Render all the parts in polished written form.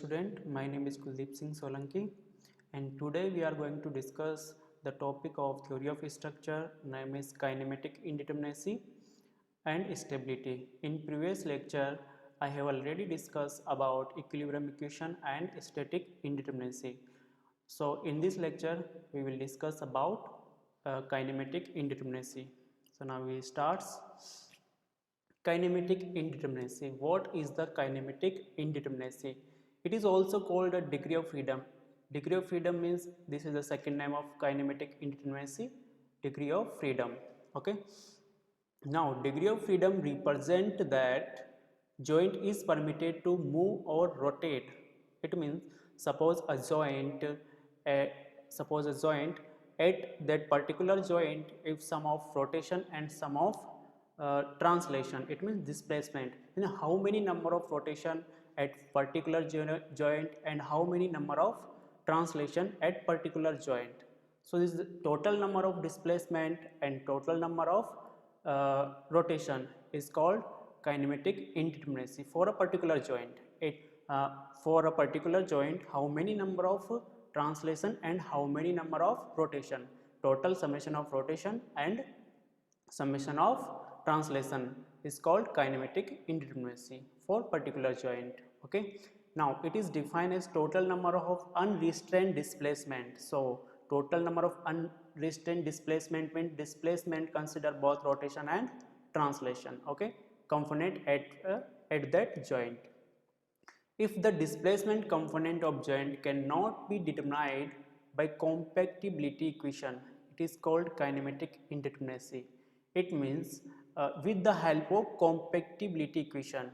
student, my name is Kuldeep Singh Solanki and today we are going to discuss the topic of theory of structure, name is kinematic indeterminacy and stability. In previous lecture, I have already discussed about equilibrium equation and static indeterminacy. So in this lecture, we will discuss about kinematic indeterminacy. So now we start. Kinematic indeterminacy. What is the kinematic indeterminacy? It is also called a degree of freedom. Degree of freedom means this is the second name of kinematic indeterminacy, degree of freedom. Okay. Now degree of freedom represent that joint is permitted to move or rotate. It means suppose a joint at that particular joint, if sum of rotation and sum of translation, it means displacement, how many number of rotation at particular joint and how many number of translation at particular joint. So this is the total number of displacement and total number of rotation is called kinematic indeterminacy for a particular joint. For a particular joint, how many number of translation and how many number of rotation, total summation of rotation and summation of translation is called kinematic indeterminacy for particular joint. Okay. Now it is defined as total number of unrestrained displacement. So total number of unrestrained displacement means displacement consider both rotation and translation. Okay, component at that joint. If the displacement component of joint cannot be determined by compactibility equation, it is called kinematic indeterminacy. It means with the help of compactibility equation,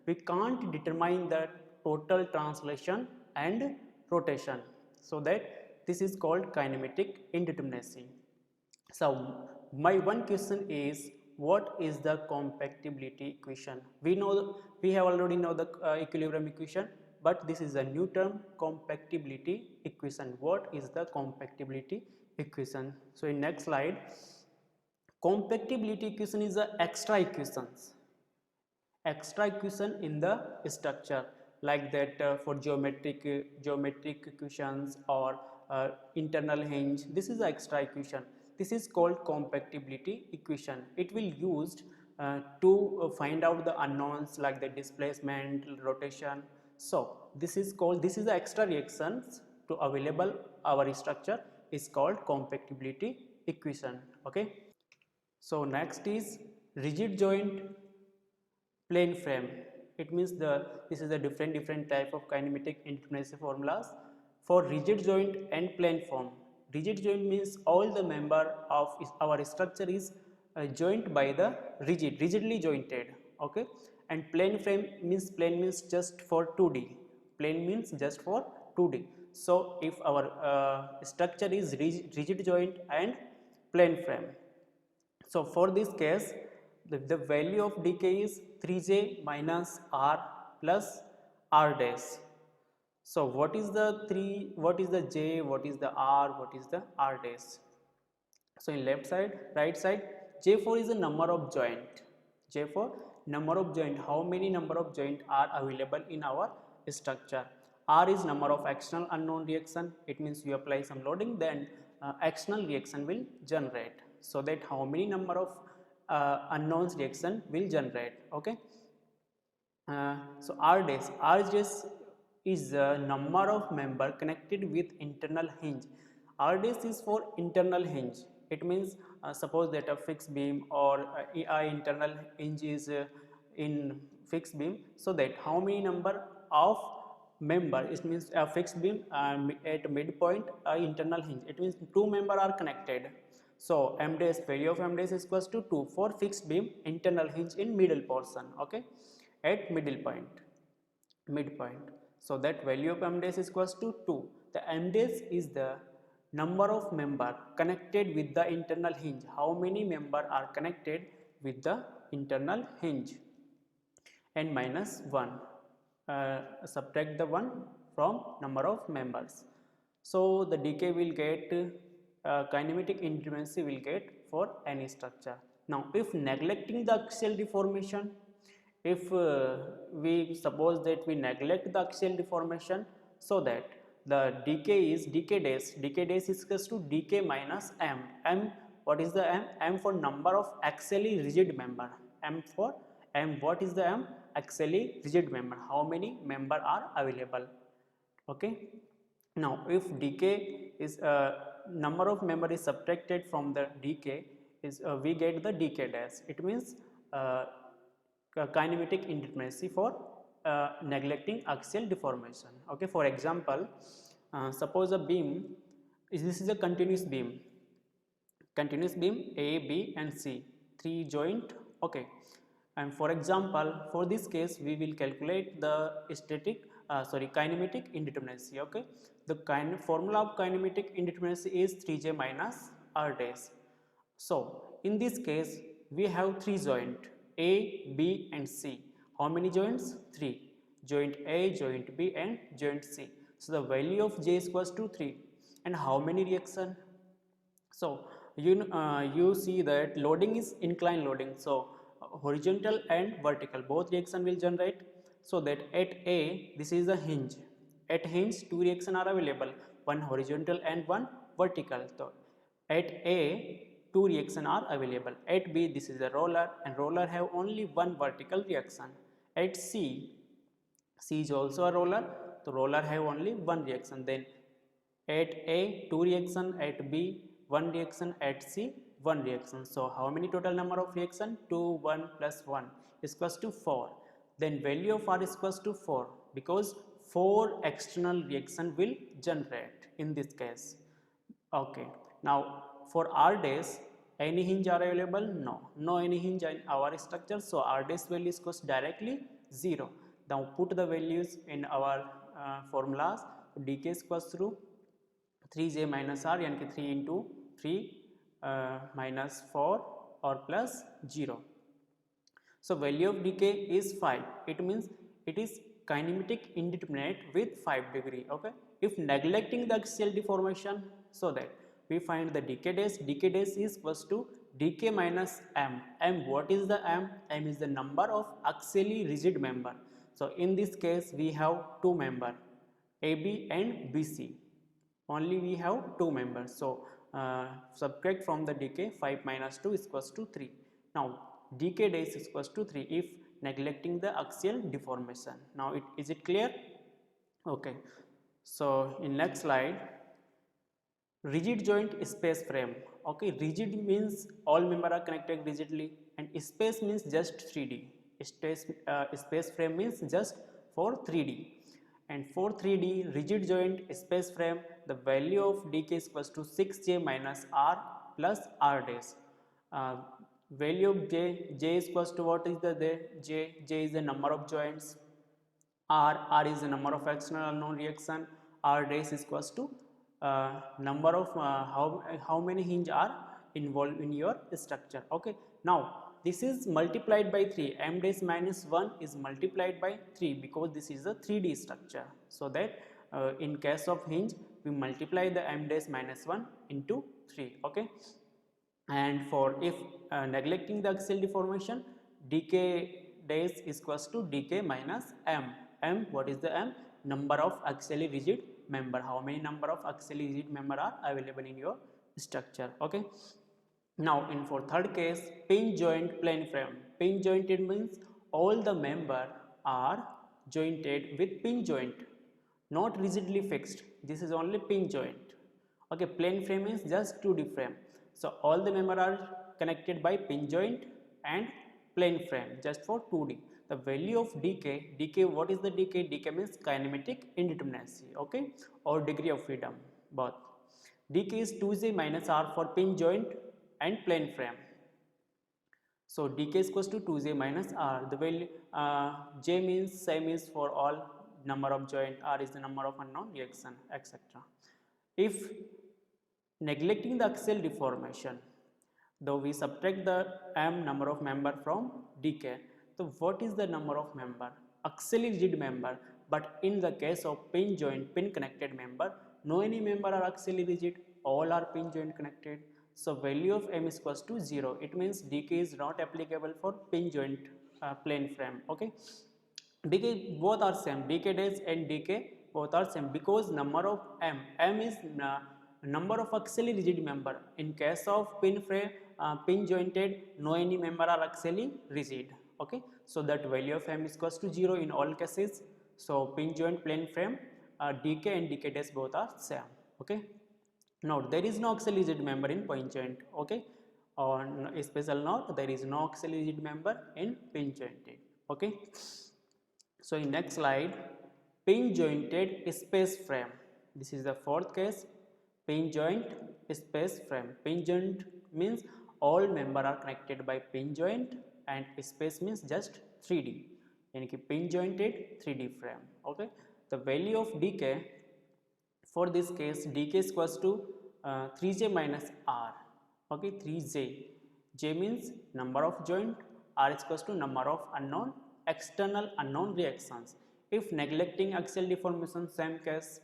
we can't determine the total translation and rotation. So that this is called kinematic indeterminacy. So my one question is, what is the compactibility equation? We have already know the equilibrium equation, but this is a new term, compactibility equation. What is the compactibility equation? So in next slide, compactibility equation is a extra equation in the structure, like that for geometric equations or internal hinge. This is the extra equation. This is called compactibility equation. It will used to find out the unknowns like the displacement, rotation. So this is the extra reactions to available our structure is called compactibility equation. Okay. So next is rigid joint, plane frame. It means this is a different type of kinematic indeterminacy formulas for rigid joint and plane form. Rigid joint means all the member of our structure is joined by the rigidly jointed. Okay, and plane frame means just for 2D. Plane means just for 2D. So if our structure is rigid joint and plane frame, so for this case, the value of decay is 3j minus r plus r dash. So what is the 3, what is the j, what is the r, what is the r dash? So in left side, right side, J4 is the number of joint. J4 number of joint, how many number of joint are available in our structure. R is number of external unknown reaction. It means you apply some loading, then external reaction will generate. So that how many number of unknowns reaction will generate. Okay. So R dash is the number of member connected with internal hinge. R dash is for internal hinge. It means suppose that a fixed beam or internal hinge is in fixed beam, so that how many number of member, it means a fixed beam at midpoint internal hinge, it means two member are connected. So m dash, value of m dash is equals to 2 for fixed beam internal hinge in middle portion. Okay, at midpoint. So that value of m dash is equals to 2. The m dash is the number of member connected with the internal hinge. How many member are connected with the internal hinge? And minus 1. Subtract the 1 from number of members. So the decay will get kinematic indeterminacy will get for any structure. Now if neglecting the axial deformation, if we suppose that we neglect the axial deformation, so that the decay days is equals to dk minus m. What is the m for number of axially rigid member, what is the m? Axially rigid member, how many member are available. Okay, now if decay is number of member is subtracted from the decay, is we get the decay dash. It means kinematic indeterminacy for neglecting axial deformation. Okay, for example, suppose a beam is, this is a continuous beam A, B and C, three joint. Okay, and for example, for this case we will calculate the kinematic indeterminacy. Okay, the formula of kinematic indeterminacy is 3j minus r dash. So in this case we have three joint A, B and C. How many joints? 3. Joint A, joint B and joint C. So the value of J is equals to 3. And how many reaction? So you see that loading is inclined loading. So horizontal and vertical both reaction will generate. So that at A, this is a hinge. At hinge, two reaction are available, one horizontal and one vertical. So at A, two reaction are available. At B, this is a roller, and roller have only one vertical reaction. At C, C is also a roller, so roller have only one reaction. Then at A, two reaction, at B, one reaction, at C, one reaction. So how many total number of reaction? 2, 1 plus 1 is equals to 4. Then value of R is equals to 4 because 4 external reaction will generate in this case. Okay, now for R dash, any hinge are available? No any hinge in our structure, so R dash value is equals directly 0. Now put the values in our formulas. dk is equals to 3j minus r, यानी कि 3 into 3 minus 4 or plus 0. So value of decay is 5. It means it is kinematic indeterminate with 5 degree. Okay, if neglecting the axial deformation, so that we find the decay dash. Decay dash is equals to dk minus m. What is the m? M is the number of axially rigid member. So in this case we have two member, AB and BC. Only we have two members. So subtract from the decay, 5 minus 2 is equals to 3. Now decay dash is equals to 3 if neglecting the axial deformation. Now is it clear? Okay, so in next slide, rigid joint space frame. Okay, rigid means all member are connected rigidly, and space means just 3D. Space frame means just for 3D. And for 3D rigid joint space frame, the value of dk is equals to 6j minus r plus r dash. Value of j is equals to what is the j is the number of joints, r is the number of external unknown reaction, r dash is equals to number of how many hinge are involved in your structure. Okay, now this is multiplied by 3, m dash minus 1 is multiplied by 3 because this is a 3D structure. So that in case of hinge we multiply the m dash minus 1 into 3. Okay, and for if neglecting the axial deformation, dk dash is equals to dk minus m. What is the m? Number of axially rigid member. How many number of axially rigid member are available in your structure? Okay, now in for third case, pinch joint plane frame. Pinch jointed means all the member are jointed with pinch joint, not rigidly fixed. This is only pinch joint. Okay, plane frame is just 2D frame. So all the member are connected by pinch joint and plane frame just for 2D. The value of dk, what is the dk? Dk means kinematic indeterminacy, okay, or degree of freedom, both. Dk is 2j minus r for pinch joint and plane frame. So dk is equals to 2j minus r. The value j means same is for all number of joint, r is the number of unknown reaction, etc. If neglecting the axial deformation, though we subtract the m number of member from dk, so what is the number of member? Axially rigid member. But in the case of pin joint, pin connected member, no any member are axially rigid, all are pin joint connected. So value of m is equals to 0. It means dk is not applicable for pin joint plane frame. Okay, because both are same, decay days and decay both are same, because number of m is number of axially rigid member. In case of pin frame, pin jointed, no any member are axially rigid. Okay, so that value of m is equals to 0 in all cases. So pin joint plane frame, decay and decay days both are same. Okay, now there is no axially rigid member in pin joint. Okay, on a special note, there is no axially rigid member in pin jointed. Okay, so in next slide, pin jointed space frame. This is the fourth case, pin joint space frame. Pin joint means all member are connected by pin joint, and space means just 3D. यानी कि pin jointed 3D frame. Okay, the value of decay for this case, decay is equals to 3j minus r. Okay, 3j. J means number of joint, r is equals to number of unknown external unknown reactions. If neglecting axial deformation, same case,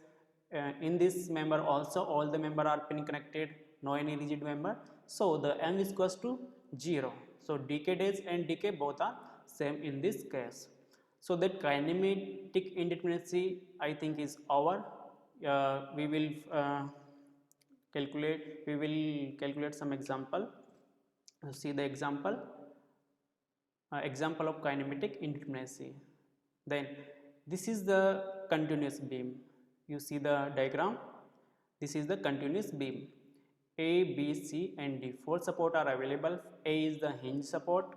in this member also all the member are pin connected, no any rigid member, so the m is equals to 0. So decay days and decay both are same in this case. So that kinematic indeterminacy I think is over. We will calculate some example. See the example of kinematic indeterminacy. Then this is the continuous beam. You see the diagram. This is the continuous beam. A, B, C and D. 4 support are available. A is the hinge support,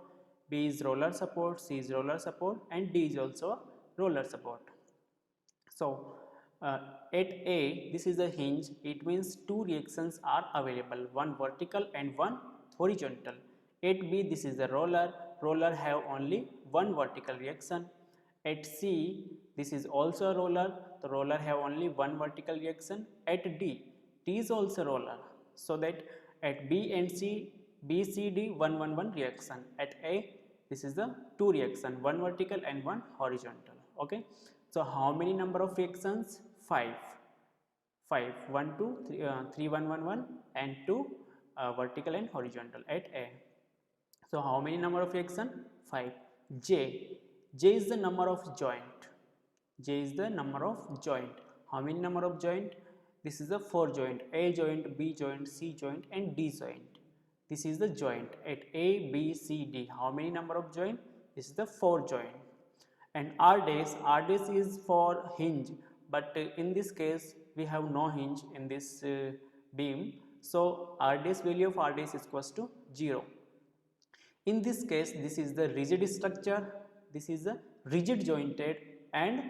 B is roller support, C is roller support and D is also roller support. So at A, this is the hinge. It means two reactions are available, one vertical and one horizontal. At B, this is the roller. Roller have only one vertical reaction. At C, this is also a roller. The roller have only one vertical reaction. At D, D is also roller. So that at B and C, B, C, D, 1, 1, 1 reaction. At A, this is the two reaction, one vertical and one horizontal. Okay. So how many number of reactions? 5. 1, 2, 3, 1, 1, 1 and 2 vertical and horizontal at A. So how many number of reaction? 5. J is the number of joint. J is the number of joint. How many number of joint? This is the 4 joint, A joint, B joint, C joint and D joint. This is the joint at A, B, C, D. How many number of joint? This is the 4 joint. And R dash is for hinge, but in this case we have no hinge in this beam. So value of R dash is equals to 0. In this case, this is the rigid structure, this is the rigid jointed and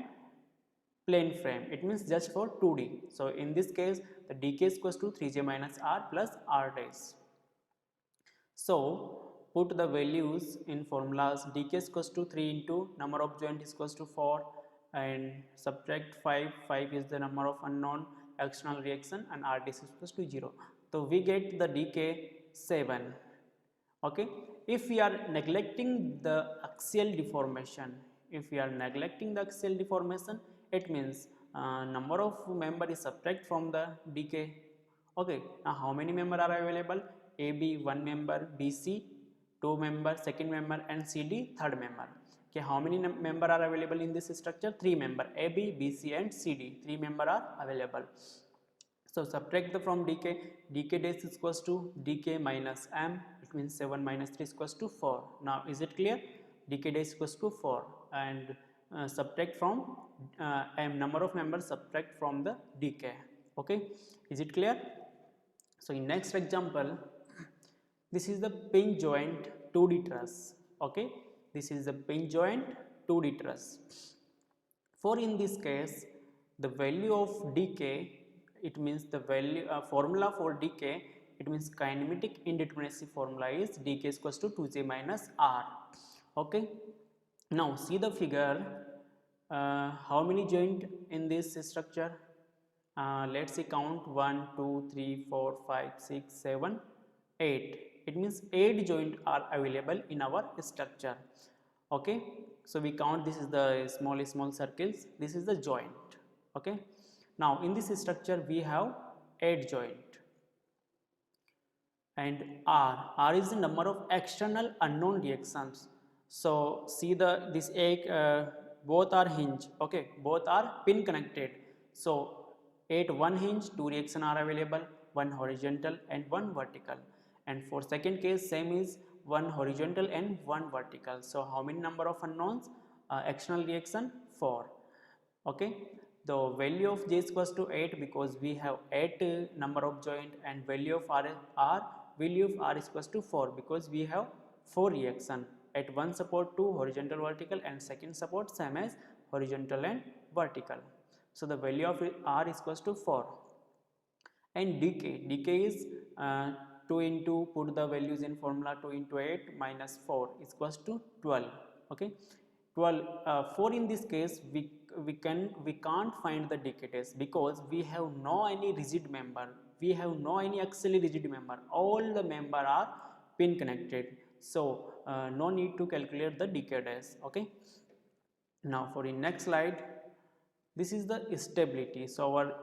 plane frame. It means just for 2D. So in this case, the decay is equals to 3j minus r plus r dash. So put the values in formulas. Decay is equals to 3 into number of joint is equals to 4 and subtract 5. 5 is the number of unknown external reaction and r dash is equals to 0. So we get the decay 7. Okay. If we are neglecting the axial deformation, it means number of member is subtract from the decay. Okay. Now how many member are available? AB 1 member, BC 2 member, second member and CD third member. Okay, how many member are available in this structure? 3 member, AB, BC and CD. 3 member are available. So subtract the from decay. Decay dash is equals to decay minus m. It means 7 minus 3 is equals to 4. Now is it clear? Decay dash is equals to 4 and subtract from m, number of members subtract from the decay. Okay, is it clear? So in next example, this is the pin joint 2D truss. Okay, this is the pin joint 2D truss. For in this case, the value of decay, it means the value formula for decay, it means kinematic indeterminacy formula is decay is equals to 2j minus r. Okay, now see the figure. How many joint in this structure? Let's see, count 1, 2, 3, 4, 5, 6, 7, 8. It means 8 joint are available in our structure. Okay, so we count, this is the small circles, this is the joint. Okay, now in this structure we have 8 joint and R is the number of external unknown reactions. So see this egg, both are hinge, okay, both are pin connected. So at one hinge two reaction are available, one horizontal and one vertical. And for second case same is one horizontal and one vertical. So how many number of unknowns? External reaction 4. Okay, the value of j is equals to 8 because we have 8 number of joint, and value of r is equals to 4 because we have 4 reaction at one support, 2 horizontal vertical, and second support same as horizontal and vertical. So the value of r is equals to 4. And decay is 2 into, put the values in formula, 2 into 8 minus 4 is equals to 12. Okay, 12 4 in this case we can't find the decay test because we have no any rigid member, we have no any axially rigid member, all the member are pin connected. So no need to calculate the decay test. Okay, now for the next slide, this is the stability. So our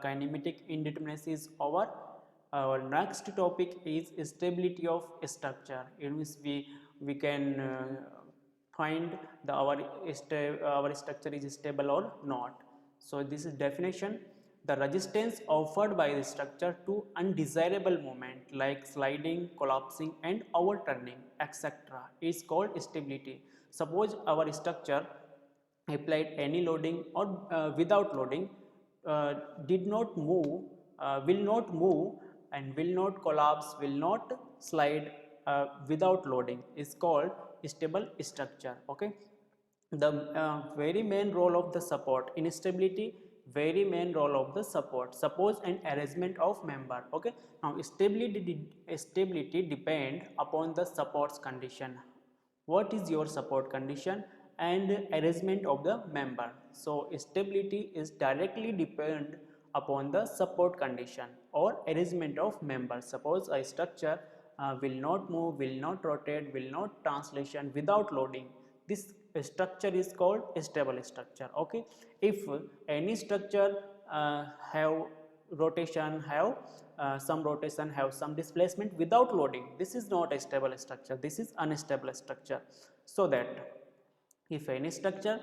kinematic indeterminacy is over. Our next topic is stability of structure, in which we can find our structure is stable or not. So this is definition: the resistance offered by the structure to undesirable movement like sliding, collapsing and overturning etc. is called stability. Suppose our structure applied any loading or without loading, uh, did not move, will not move, and will not collapse, will not slide without loading is called stable structure. Okay, the very main role of the support in stability, very main role of the support. Suppose an arrangement of member. Okay, now stability depend upon the supports condition. What is your support condition and arrangement of the member? So stability is directly depend upon the support condition or arrangement of member. Suppose a structure will not move, will not rotate, will not translation without loading, this structure is called stable structure. Okay, if any structure have rotation, have some rotation, have some displacement without loading, this is not a stable structure, this is unstable structure. So that if any structure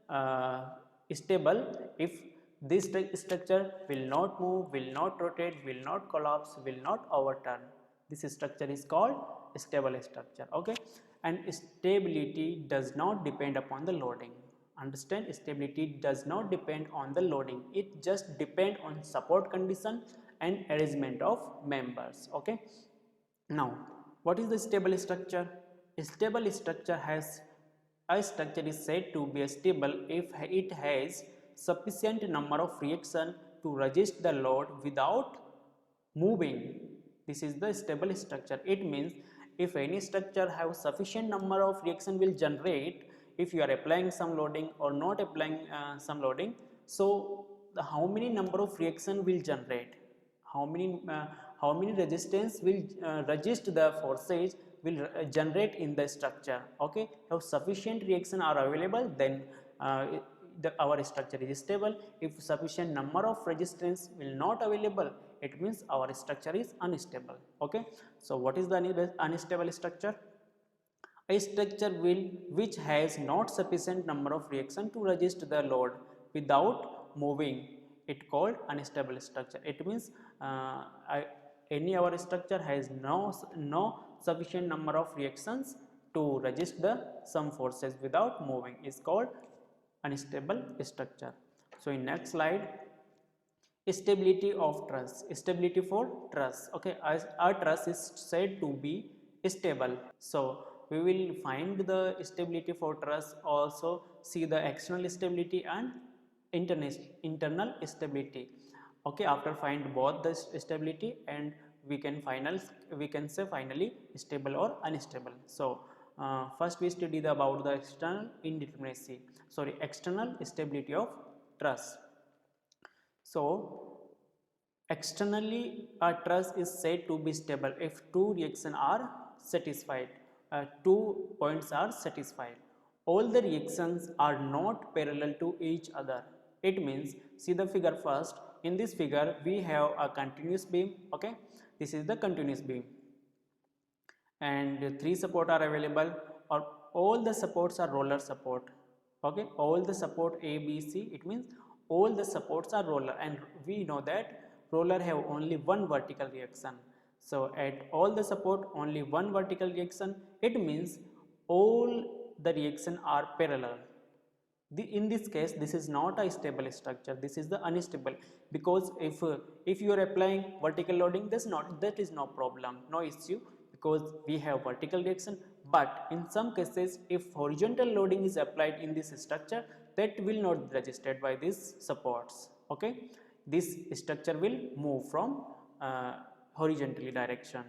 uh, is stable, if this structure will not move, will not rotate, will not collapse, will not overturn, this structure is called stable structure. Okay, and stability does not depend upon the loading. Understand, stability does not depend on the loading, it just depend on support condition and arrangement of members. Okay, now what is the stable structure? A stable structure has, a structure is said to be stable if it has sufficient number of reaction to resist the load without moving. This is the stable structure. It means if any structure have sufficient number of reaction will generate, if you are applying some loading or not applying some loading, so how many number of reaction will generate, how many resistance will resist the forces will generate in the structure. Okay, if sufficient reaction are available, then our structure is stable. If sufficient number of resistance will not available, it means our structure is unstable. Okay, so what is the unstable structure? A structure which has not sufficient number of reaction to resist the load without moving, it called unstable structure. It means any our structure has no sufficient number of reactions to resist the some forces without moving is called unstable structure. So in next slide, stability of truss, stability for truss. Okay, as our truss is said to be stable, so we will find the stability for truss, also see the external stability and internal stability. Okay, after find both the stability, and we can say finally stable or unstable. So first we study about the external indeterminacy, sorry, external stability of truss. So externally, a truss is said to be stable if two reactions are satisfied, 2 points are satisfied. All the reactions are not parallel to each other. It means, see the figure first. In this figure, we have a continuous beam. Okay, this is the continuous beam, and three support are available, or all the supports are roller support. Okay, all the support A, B, C, it means all the supports are roller, and we know that roller have only one vertical reaction. So at all the support only one vertical reaction, it means all the reaction are parallel. In this case, this is not a stable structure, this is the unstable, because if you are applying vertical loading, that is no problem, no issue, because we have vertical reaction. But in some cases, if horizontal loading is applied in this structure, that will not be registered by these supports. Okay, this structure will move from horizontally direction.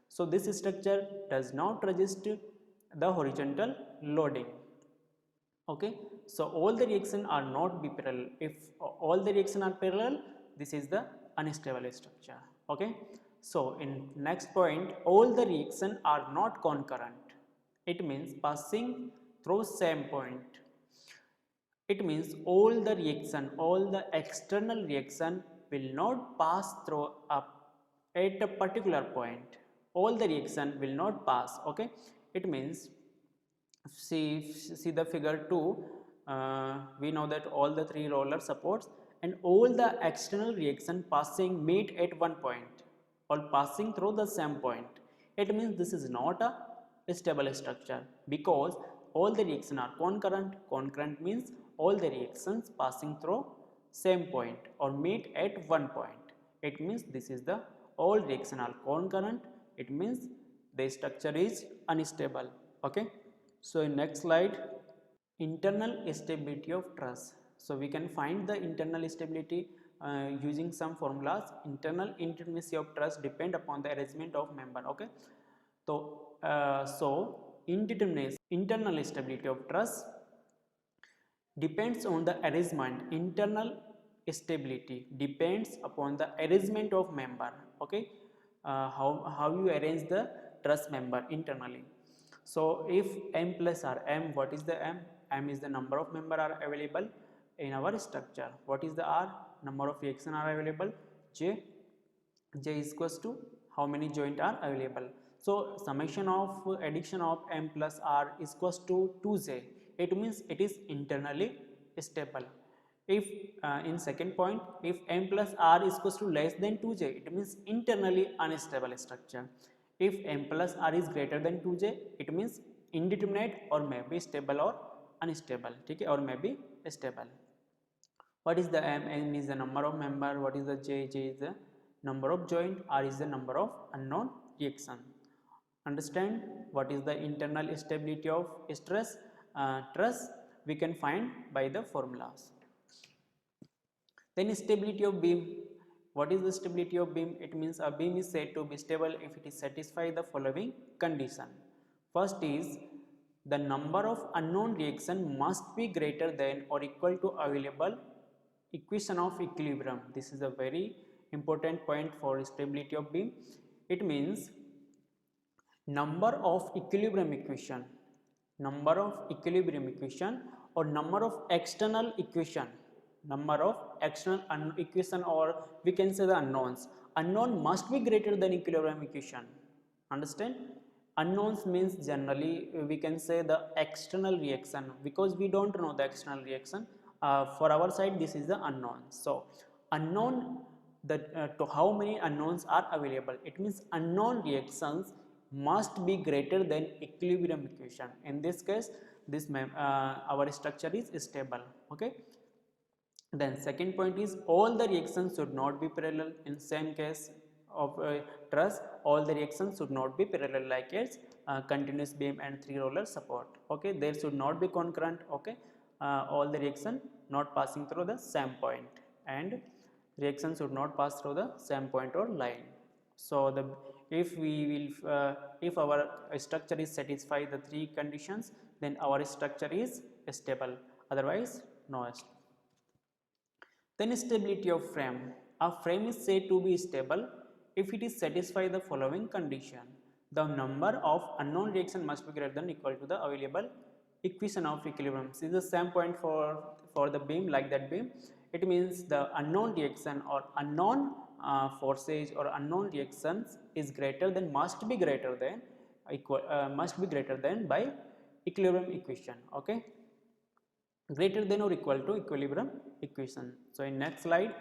So this structure does not register the horizontal loading. Okay, so all the reaction are not be parallel. If all the reaction are parallel, this is the unstable structure. Okay, so in next point, all the reaction are not concurrent. It means passing through same point. It means all the reaction, all the external reaction will not pass through up at a particular point. All the reaction will not pass. Okay, it means see the figure 2. We know that all the three roller supports and all the external reaction passing meet at one point or passing through the same point. It means this is not a stable structure, because all the reaction are concurrent. Concurrent means all the reactions passing through same point or meet at one point. It means this is the all reaction are concurrent. It means the structure is unstable. Okay, so in next slide, internal stability of truss. So we can find the internal stability using some formulas. Internal intimacy of truss depend upon the arrangement of member. Okay, so indeterminate internal stability of truss depends on the arrangement. Internal stability depends upon the arrangement of member. Okay, how you arrange the truss member internally. So if m plus r, m, what is the m? M is the number of member are available in our structure. What is the r? Number of reaction are available. J is equals to how many joint are available. So summation of addition of m plus r is equals to 2j. It means it is internally stable. If in second point, if m plus r is equals to less than 2j, it means internally unstable structure. If m plus r is greater than 2j, it means indeterminate or may be stable or unstable. Okay, or may be stable. What is the m? M is the number of member. What is the j? J is the number of joint. R is the number of unknown reaction. Understand what is the internal stability of stress truss? We can find by the formulas. Then stability of beam. What is the stability of beam? It means a beam is said to be stable if it is satisfy the following condition. First is the number of unknown reaction must be greater than or equal to available equation of equilibrium. This is a very important point for stability of beam. It means number of equilibrium equation or number of external equation, equation, or we can say the unknown must be greater than equilibrium equation. Understand? Unknowns means generally we can say the external reaction, because we don't know the external reaction. For our side, this is the unknown. So unknown, to how many unknowns are available, it means unknown reactions must be greater than equilibrium equation. In this case, this our structure is stable. Okay, then second point is all the reactions should not be parallel. In same case of truss, all the reactions should not be parallel, like its continuous beam and three roller support. Okay, there should not be concurrent. Okay, all the reaction not passing through the same point, and reaction should not pass through the same point or line. So the if we will if our structure is satisfy the three conditions, then our structure is stable, otherwise no. Then stability of frame. A frame is said to be stable if it is satisfy the following condition. The number of unknown reaction must be greater than or equal to the available equation of equilibrium. This is the same point for the beam, like that beam. It means the unknown reaction or unknown forces or unknown reactions is greater than, must be greater than by equilibrium equation. Okay, greater than or equal to equilibrium equation. So in next slide,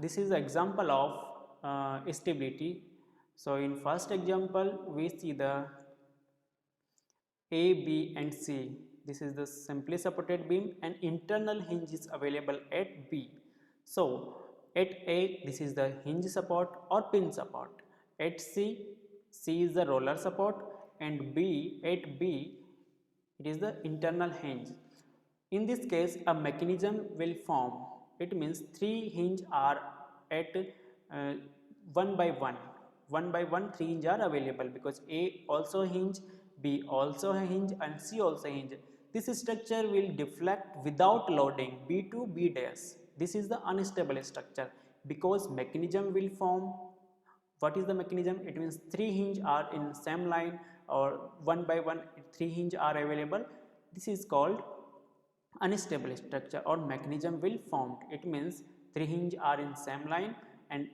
this is the example of stability. So in first example, we see the A, B and C. This is the simply supported beam and internal hinge is available at B. So at A, this is the hinge support or pin support. At C, C is the roller support, and B, at B, it is the internal hinge. In this case, a mechanism will form. It means three hinges are at uh, one by one. One by one, three hinges are available because A also hinge, B also a hinge, and C also a hinge. This structure will deflect without loading B to B dash. This is the unstable structure because mechanism will form. What is the mechanism? It means three hinges are in same line, or one by one three hinges are available. This is called unstable structure or mechanism will formed. It means three hinges are in same line and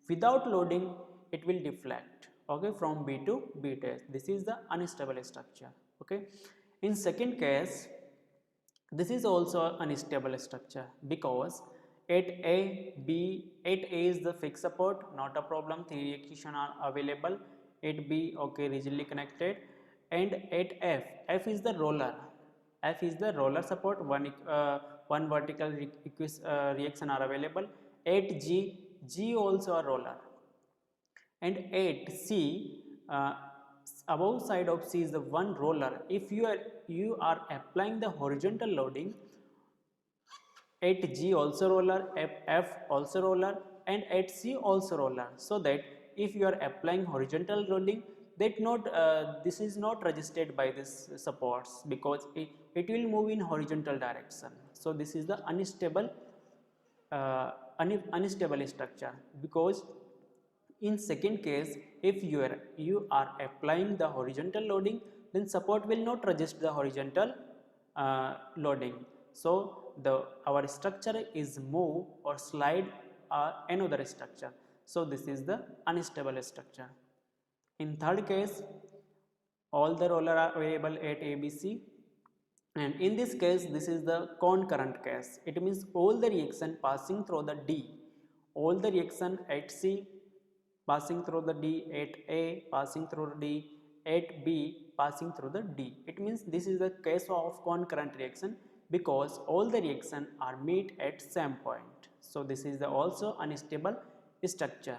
without loading it will deflect, okay, from B to B dash. This is the unstable structure. Okay, in second case, this is also unstable structure because at A, B, at A is the fixed support, not a problem, three equation are available. At B, okay, rigidly connected, and at F, F is the roller. F is the roller support, one vertical reaction are available. At G, G also a roller, and at C, above side of C is the one roller. If you are applying the horizontal loading, at G also roller, F also roller, and at C also roller. So that if you are applying horizontal loading, that not this is not registered by this supports because it will move in horizontal direction. So this is the uh, unstable structure because in second case, if you are applying the horizontal loading, then support will not resist the horizontal loading. So our structure is move or slide another structure. So this is the unstable structure. In third case, all the roller are available at ABC, and in this case this is the concurrent case. It means all the reaction passing through the D, all the reaction at C passing through the D, at A passing through the D, at B passing through the D. It means this is the case of concurrent reaction because all the reaction are meet at same point. So this is the also unstable structure.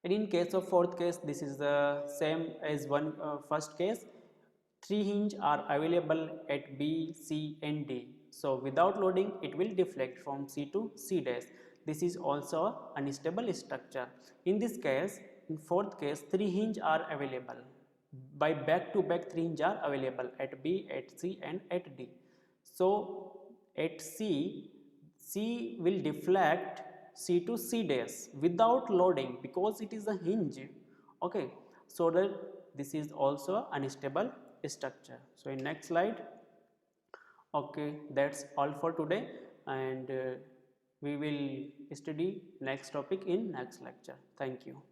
And in case of fourth case, this is the same as one first case. Three hinges are available at B, C and D. So without loading, it will deflect from C to C dash. This is also an unstable structure. In this case, in fourth case, three hinges are available. By back to back, three hinges are available at B, at C and at D. So at C, C will deflect C to C dash without loading because it is a hinge. Okay, so that this is also unstable structure. So in next slide, okay, that's all for today, and we will study next topic in next lecture. Thank you.